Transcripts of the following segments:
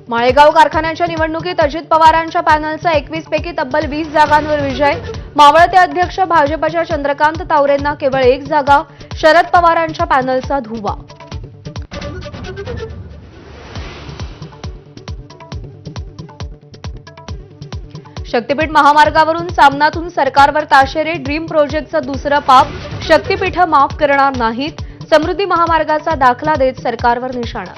माळेगाव कारखान्याच्या निवडणुकीत अजित पवारांच्या पॅनलचा 21 पैकी तब्बल 20 जागांवर विजय। मावळते अध्यक्ष भाजपच्या चंद्रकांत तावरेंना केवळ 1 जागा। शरद पवारांच्या पॅनलचा धुव्वा। शक्तीपीठ महामार्गावरून सामनातून सरकारवर ताशेरे। ड्रीम प्रोजेक्टचं दुसरं पाप। शक्तीपीठ माफ करणार नाहीत। समृद्धी महामार्गाचा दाखला देत सरकारवर निशाणा।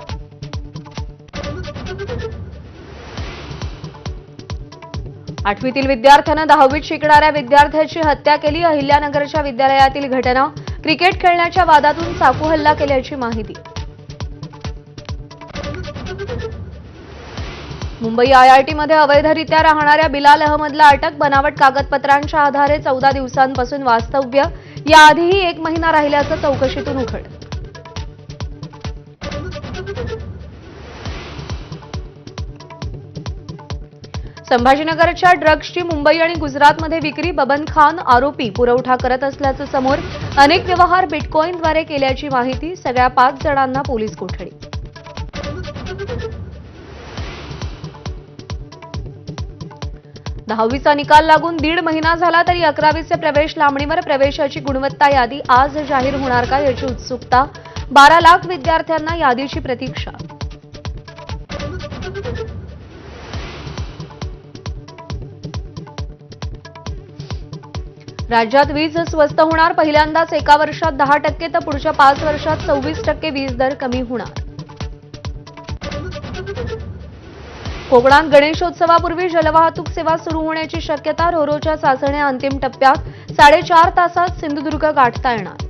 आठवीतील विद्यार्थ्यानं 10वीत शिकणाऱ्या विद्यार्थ्याची हत्या केली। अहिल्यानगरच्या विद्यालयातील घटना। क्रिकेट खेळण्याच्या वादातून चाकू हल्ला केल्याची माहिती। मुंबई IITमध्ये अवैधरित्या राहणाऱ्या बिलाल अहमदला अटक। बनावट कागदपत्रांच्या आधारे 14 दिवसांपासून वास्तव्य। याआधीही 1 महिना राहिल्याचं चौकशीतून उघड। संभाजीनगरच्या ड्रग्जची मुंबई आणि गुजरातमध्ये विक्री। बबन खान आरोपी पुरवठा करत असल्याचं समोर। अनेक व्यवहार बिटकॉईनद्वारे केल्याची माहिती। सगळ्या 5 जणांना पोलीस कोठडी। दहावीचा निकाल लागून 1.5 महिना झाला तरी 11वीचे प्रवेश लांबणीवर। प्रवेशाची गुणवत्ता यादी आज जाहीर होणार का याची उत्सुकता। 12 लाख विद्यार्थ्यांना यादीची प्रतीक्षा। राज्यात वीज स्वस्त होणार। पहिल्यांदाच एका वर्षात 10% तर पुढच्या 5 वर्षात 26% वीज दर कमी होणार। कोकणात गणेशोत्सवापूर्वी जलवाहतूक सेवा सुरू होण्याची शक्यता। रोरोच्या चाचण्या अंतिम टप्प्यात। 4.5 तासात सिंधुदुर्ग गाठता येणार।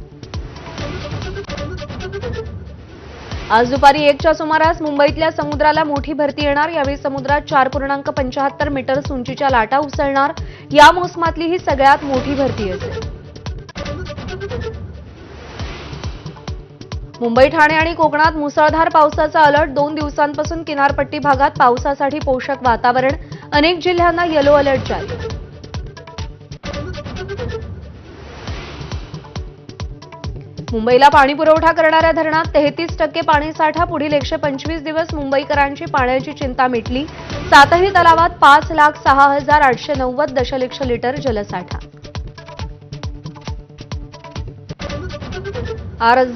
आज दुपारी 1च्या सुमारास मुंबईतल्या समुद्राला मोठी भरती येणार। यावेळी समुद्रात 4.75 मीटर्स उंचीच्या लाटा उसळणार। या मोसमातली ही सगळ्यात मोठी भरती असेल। मुंबई, ठाणे आणि कोकणात मुसळधार पावसाचा अलर्ट। 2 दिवसांपासून किनारपट्टी भागात पावसासाठी पोषक वातावरण। अनेक जिल्ह्यांना येलो अलर्ट जारी। मुंबईला पाणी पुरवठा करणाऱ्या धरणात 33% पाणीसाठा। पुढील 125 दिवस मुंबईकरांची पाण्याची चिंता मिटली। 7ही तलावात 5,06,890 दशलक्ष लिटर जलसाठा। आज